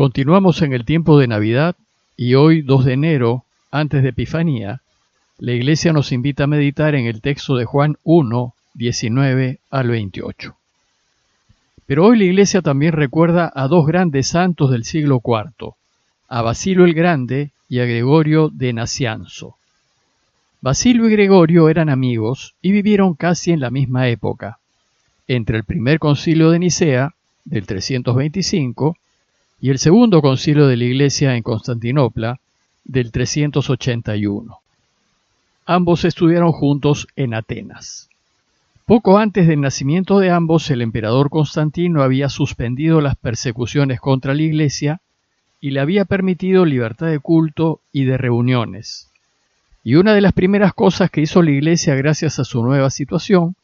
Continuamos en el tiempo de Navidad y hoy, 2 de enero, antes de Epifanía, la Iglesia nos invita a meditar en el texto de Juan 1, 19 al 28. Pero hoy la Iglesia también recuerda a dos grandes santos del siglo IV, a Basilio el Grande y a Gregorio de Nacianzo. Basilio y Gregorio eran amigos y vivieron casi en la misma época, entre el primer concilio de Nicea, del 325, y el segundo concilio de la Iglesia en Constantinopla, del 381. Ambos estudiaron juntos en Atenas. Poco antes del nacimiento de ambos, el emperador Constantino había suspendido las persecuciones contra la Iglesia y le había permitido libertad de culto y de reuniones. Y una de las primeras cosas que hizo la Iglesia gracias a su nueva situación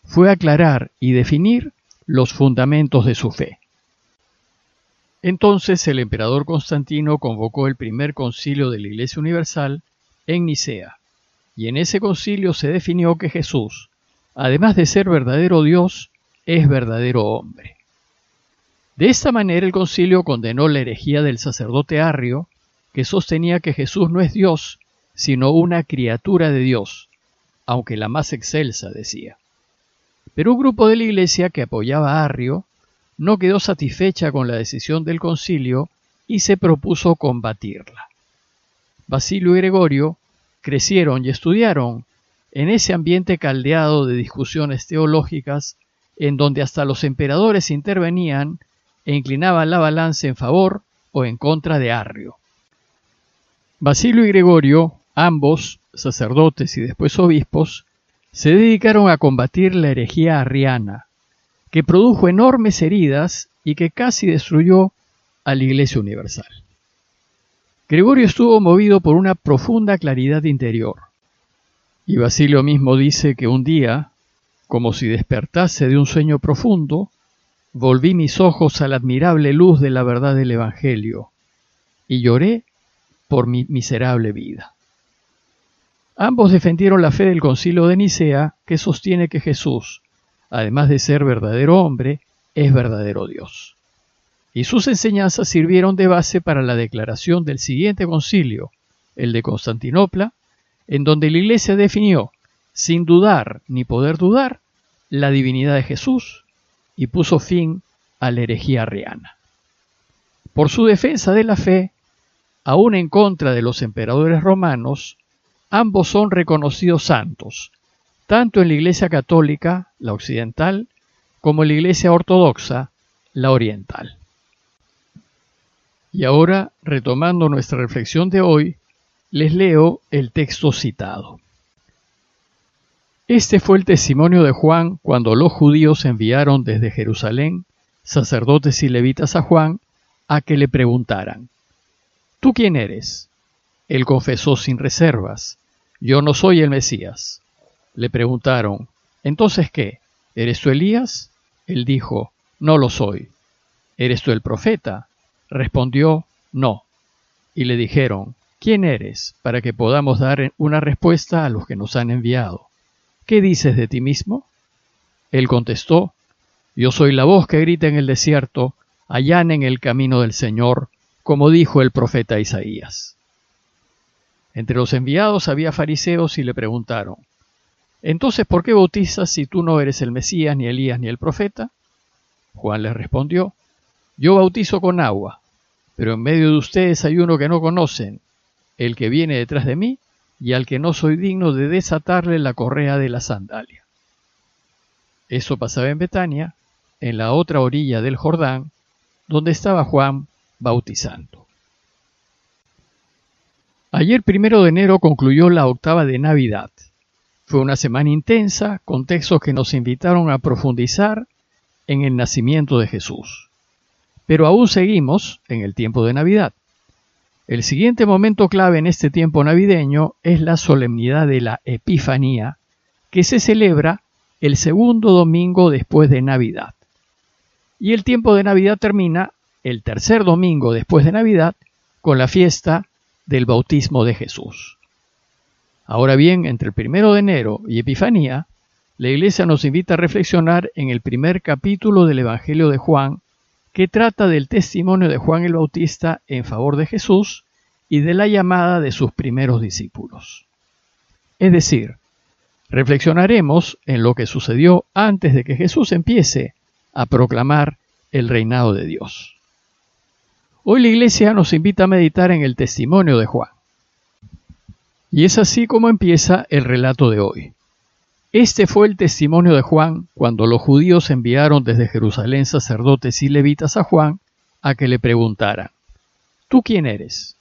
fue aclarar y definir los fundamentos de su fe. Entonces el emperador Constantino convocó el primer concilio de la Iglesia Universal en Nicea, y en ese concilio se definió que Jesús, además de ser verdadero Dios, es verdadero hombre. De esta manera el concilio condenó la herejía del sacerdote Arrio, que sostenía que Jesús no es Dios, sino una criatura de Dios, aunque la más excelsa, decía. Pero un grupo de la Iglesia que apoyaba a Arrio no quedó satisfecha con la decisión del concilio y se propuso combatirla. Basilio y Gregorio crecieron y estudiaron en ese ambiente caldeado de discusiones teológicas en donde hasta los emperadores intervenían e inclinaban la balanza en favor o en contra de Arrio. Basilio y Gregorio, ambos sacerdotes y después obispos, se dedicaron a combatir la herejía arriana, que produjo enormes heridas y que casi destruyó a la Iglesia Universal. Gregorio estuvo movido por una profunda claridad interior, y Basilio mismo dice que un día, como si despertase de un sueño profundo, volví mis ojos a la admirable luz de la verdad del Evangelio, y lloré por mi miserable vida. Ambos defendieron la fe del Concilio de Nicea, que sostiene que Jesús, además de ser verdadero hombre, es verdadero Dios. Y sus enseñanzas sirvieron de base para la declaración del siguiente concilio, el de Constantinopla, en donde la Iglesia definió, sin dudar ni poder dudar, la divinidad de Jesús y puso fin a la herejía arriana. Por su defensa de la fe, aún en contra de los emperadores romanos, ambos son reconocidos santos, tanto en la Iglesia católica, la occidental, como en la Iglesia ortodoxa, la oriental. Y ahora, retomando nuestra reflexión de hoy, les leo el texto citado. Este fue el testimonio de Juan cuando los judíos enviaron desde Jerusalén sacerdotes y levitas a Juan a que le preguntaran: ¿Tú quién eres? Él confesó sin reservas: yo no soy el Mesías. Le preguntaron: ¿entonces qué? ¿Eres tú Elías? Él dijo: no lo soy. ¿Eres tú el profeta? Respondió: no. Y le dijeron: ¿quién eres? Para que podamos dar una respuesta a los que nos han enviado. ¿Qué dices de ti mismo? Él contestó: yo soy la voz que grita en el desierto, allanen el camino del Señor, como dijo el profeta Isaías. Entre los enviados había fariseos y le preguntaron: ¿entonces por qué bautizas si tú no eres el Mesías, ni Elías, ni el profeta? Juan les respondió: yo bautizo con agua, pero en medio de ustedes hay uno que no conocen, el que viene detrás de mí, y al que no soy digno de desatarle la correa de la sandalia. Eso pasaba en Betania, en la otra orilla del Jordán, donde estaba Juan bautizando. Ayer, 1 de enero, concluyó la octava de Navidad. Fue una semana intensa, con textos que nos invitaron a profundizar en el nacimiento de Jesús. Pero aún seguimos en el tiempo de Navidad. El siguiente momento clave en este tiempo navideño es la solemnidad de la Epifanía, que se celebra el segundo domingo después de Navidad. Y el tiempo de Navidad termina el tercer domingo después de Navidad con la fiesta del bautismo de Jesús. Ahora bien, entre el 1 de enero y Epifanía, la Iglesia nos invita a reflexionar en el primer capítulo del Evangelio de Juan, que trata del testimonio de Juan el Bautista en favor de Jesús y de la llamada de sus primeros discípulos. Es decir, reflexionaremos en lo que sucedió antes de que Jesús empiece a proclamar el reinado de Dios. Hoy la Iglesia nos invita a meditar en el testimonio de Juan. Y es así como empieza el relato de hoy. Este fue el testimonio de Juan cuando los judíos enviaron desde Jerusalén sacerdotes y levitas a Juan a que le preguntaran: ¿tú quién eres?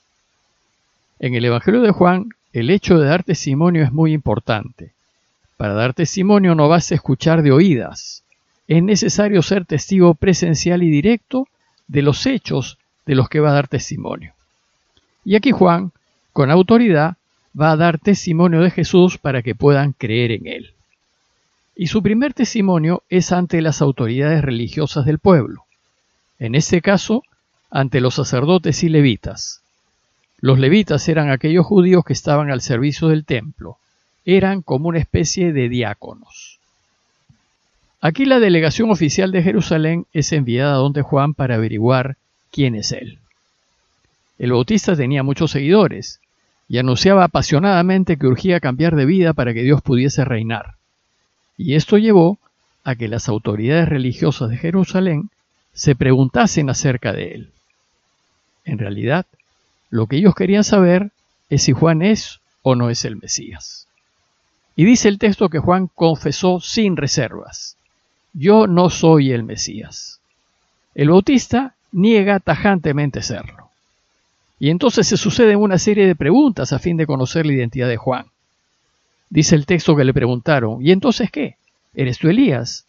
En el Evangelio de Juan, el hecho de dar testimonio es muy importante. Para dar testimonio no basta escuchar de oídas. Es necesario ser testigo presencial y directo de los hechos de los que va a dar testimonio. Y aquí Juan, con autoridad, va a dar testimonio de Jesús para que puedan creer en él. Y su primer testimonio es ante las autoridades religiosas del pueblo. En este caso, ante los sacerdotes y levitas. Los levitas eran aquellos judíos que estaban al servicio del templo. Eran como una especie de diáconos. Aquí la delegación oficial de Jerusalén es enviada donde Juan para averiguar quién es él. El Bautista tenía muchos seguidores y anunciaba apasionadamente que urgía cambiar de vida para que Dios pudiese reinar. Y esto llevó a que las autoridades religiosas de Jerusalén se preguntasen acerca de él. En realidad, lo que ellos querían saber es si Juan es o no es el Mesías. Y dice el texto que Juan confesó sin reservas: yo no soy el Mesías. El Bautista niega tajantemente serlo. Y entonces se suceden una serie de preguntas a fin de conocer la identidad de Juan. Dice el texto que le preguntaron: ¿y entonces qué? ¿Eres tú Elías?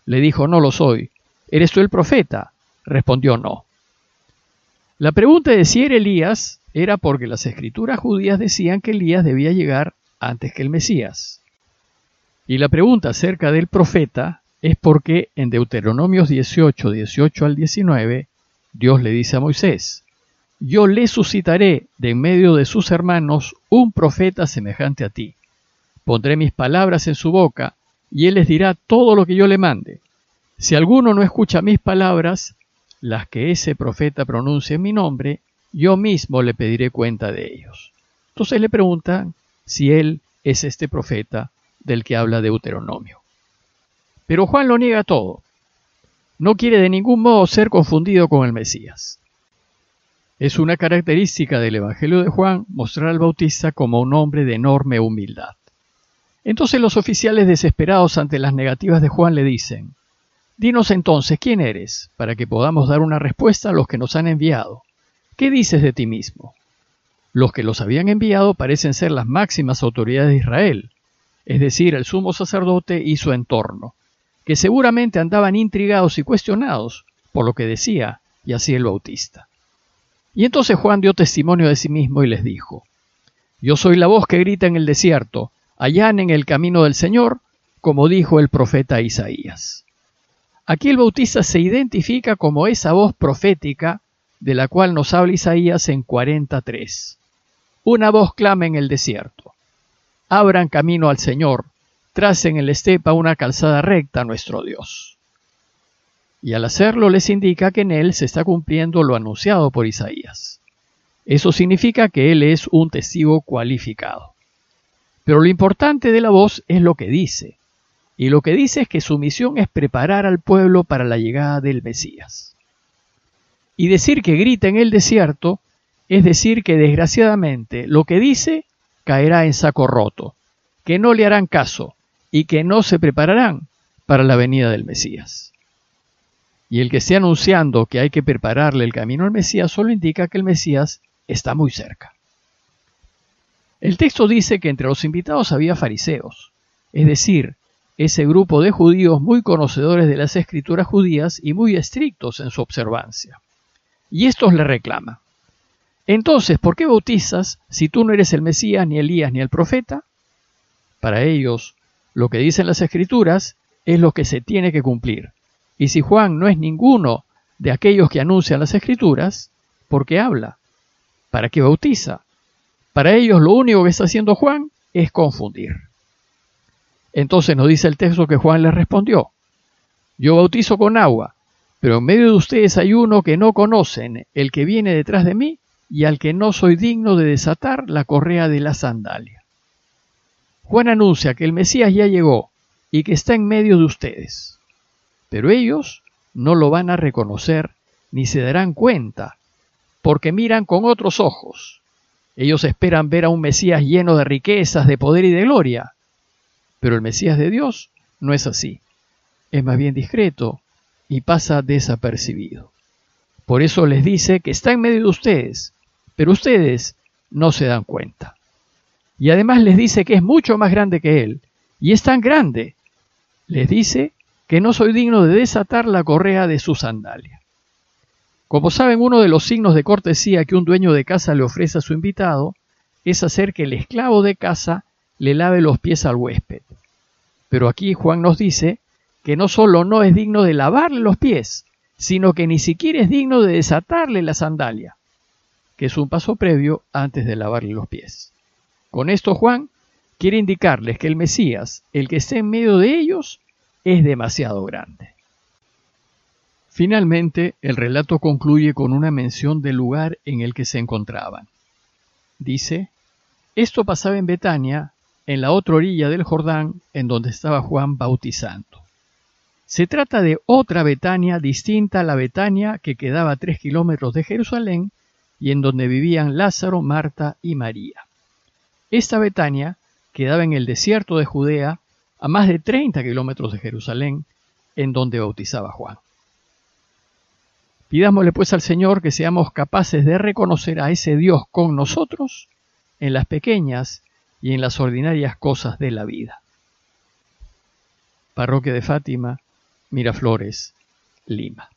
Le dijo: no lo soy. ¿Eres tú el profeta? Respondió: no. La pregunta de si era Elías era porque las escrituras judías decían que Elías debía llegar antes que el Mesías. Y la pregunta acerca del profeta es porque en Deuteronomios 18, 18 al 19, Dios le dice a Moisés: yo le suscitaré de en medio de sus hermanos un profeta semejante a ti. Pondré mis palabras en su boca, y él les dirá todo lo que yo le mande. Si alguno no escucha mis palabras, las que ese profeta pronuncie en mi nombre, yo mismo le pediré cuenta de ellos. Entonces le preguntan si él es este profeta del que habla Deuteronomio. Pero Juan lo niega todo. No quiere de ningún modo ser confundido con el Mesías. Es una característica del Evangelio de Juan mostrar al Bautista como un hombre de enorme humildad. Entonces los oficiales, desesperados ante las negativas de Juan, le dicen: dinos entonces quién eres, para que podamos dar una respuesta a los que nos han enviado. ¿Qué dices de ti mismo? Los que los habían enviado parecen ser las máximas autoridades de Israel, es decir, el sumo sacerdote y su entorno, que seguramente andaban intrigados y cuestionados por lo que decía y hacía el Bautista. Y entonces Juan dio testimonio de sí mismo y les dijo: yo soy la voz que grita en el desierto, allanen el camino del Señor, como dijo el profeta Isaías. Aquí el Bautista se identifica como esa voz profética de la cual nos habla Isaías en 43. Una voz clama en el desierto: abran camino al Señor, tracen en la estepa una calzada recta a nuestro Dios. Y al hacerlo les indica que en él se está cumpliendo lo anunciado por Isaías. Eso significa que él es un testigo cualificado. Pero lo importante de la voz es lo que dice. Y lo que dice es que su misión es preparar al pueblo para la llegada del Mesías. Y decir que grita en el desierto es decir que desgraciadamente lo que dice caerá en saco roto, que no le harán caso y que no se prepararán para la venida del Mesías. Y el que esté anunciando que hay que prepararle el camino al Mesías solo indica que el Mesías está muy cerca. El texto dice que entre los invitados había fariseos, es decir, ese grupo de judíos muy conocedores de las escrituras judías y muy estrictos en su observancia. Y estos le reclaman: entonces, ¿por qué bautizas si tú no eres el Mesías, ni Elías, ni el profeta? Para ellos, lo que dicen las escrituras es lo que se tiene que cumplir. Y si Juan no es ninguno de aquellos que anuncian las escrituras, ¿por qué habla? ¿Para qué bautiza? Para ellos lo único que está haciendo Juan es confundir. Entonces nos dice el texto que Juan les respondió: yo bautizo con agua, Pero en medio de ustedes hay uno que no conocen, el que viene detrás de mí, y al que no soy digno de desatar la correa de la sandalia. Juan anuncia que el Mesías ya llegó y que está en medio de ustedes. Pero ellos no lo van a reconocer ni se darán cuenta, porque miran con otros ojos. Ellos esperan ver a un Mesías lleno de riquezas, de poder y de gloria. Pero el Mesías de Dios no es así. Es más bien discreto y pasa desapercibido. Por eso les dice que está en medio de ustedes, pero ustedes no se dan cuenta. Y además les dice que es mucho más grande que él, y es tan grande. Les dice que no soy digno de desatar la correa de su sandalia. Como saben, uno de los signos de cortesía que un dueño de casa le ofrece a su invitado es hacer que el esclavo de casa le lave los pies al huésped. Pero aquí Juan nos dice que no solo no es digno de lavarle los pies, sino que ni siquiera es digno de desatarle la sandalia, que es un paso previo antes de lavarle los pies. Con esto Juan quiere indicarles que el Mesías, el que esté en medio de ellos, es demasiado grande. Finalmente, el relato concluye con una mención del lugar en el que se encontraban. Dice: esto pasaba en Betania, en la otra orilla del Jordán, en donde estaba Juan bautizando. Se trata de otra Betania distinta a la Betania que quedaba a 3 kilómetros de Jerusalén y en donde vivían Lázaro, Marta y María. Esta Betania quedaba en el desierto de Judea, a más de 30 kilómetros de Jerusalén, en donde bautizaba Juan. Pidámosle pues al Señor que seamos capaces de reconocer a ese Dios con nosotros en las pequeñas y en las ordinarias cosas de la vida. Parroquia de Fátima, Miraflores, Lima.